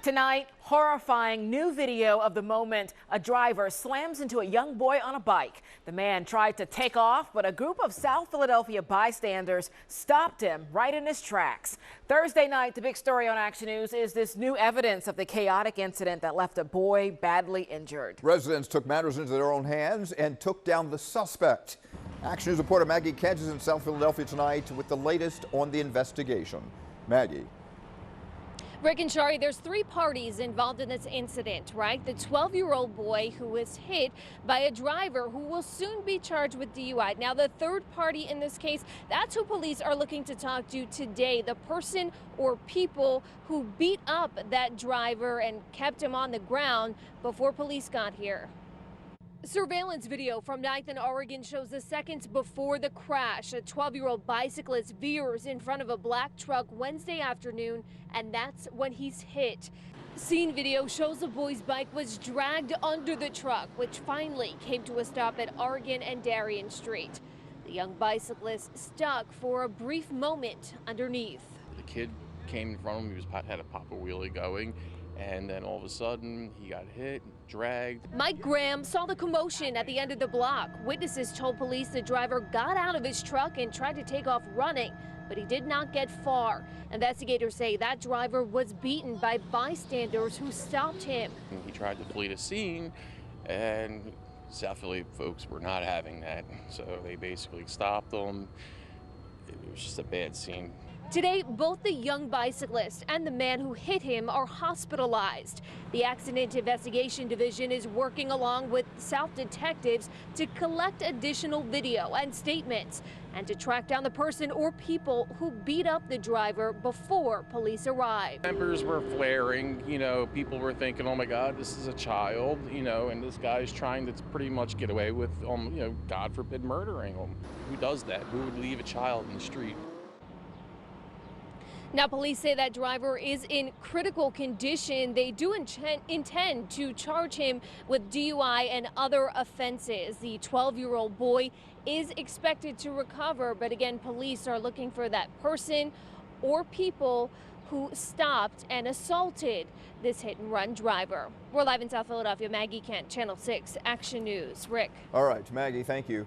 Tonight, horrifying new video of the moment a driver slams into a young boy on a bike. The man tried to take off, but a group of South Philadelphia bystanders stopped him right in his tracks. Thursday night, the big story on Action News is this new evidence of the chaotic incident that left a boy badly injured. Residents took matters into their own hands and took down the suspect. Action News reporter Maggie Kent is in South Philadelphia tonight with the latest on the investigation. Maggie. Rick and Shari, there's three parties involved in this incident, right? The 12-year-old boy who was hit by a driver who will soon be charged with DUI. Now, the third party in this case, that's who police are looking to talk to today. The person or people who beat up that driver and kept him on the ground before police got here. Surveillance video from 9th and Oregon shows the seconds before the crash. A 12-year-old bicyclist veers in front of a black truck Wednesday afternoon, and that's when he's hit. Scene video shows the boy's bike was dragged under the truck, which finally came to a stop at Oregon and Darien Street. The young bicyclist stuck for a brief moment underneath. The kid came in front of him. He had a pop a wheelie going. And then all of a sudden, he got hit, dragged. Mike Graham saw the commotion at the end of the block. Witnesses told police the driver got out of his truck and tried to take off running, but he did not get far. Investigators say that driver was beaten by bystanders who stopped him. He tried to flee the scene, and South Philly folks were not having that. So they basically stopped him. It was just a bad scene. Today, both the young bicyclist and the man who hit him are hospitalized. The Accident Investigation Division is working along with South detectives to collect additional video and statements and to track down the person or people who beat up the driver before police arrived. Members were flaring, people were thinking, oh my God, this is a child, and this guy's trying to pretty much get away with, God forbid, murdering him. Who does that? Who would leave a child in the street? Now, police say that driver is in critical condition. They do intend to charge him with DUI and other offenses. The 12-year-old boy is expected to recover, but again, police are looking for that person or people who stopped and assaulted this hit-and-run driver. We're live in South Philadelphia. Maggie Kent, Channel 6 Action News. Rick. All right, Maggie, thank you.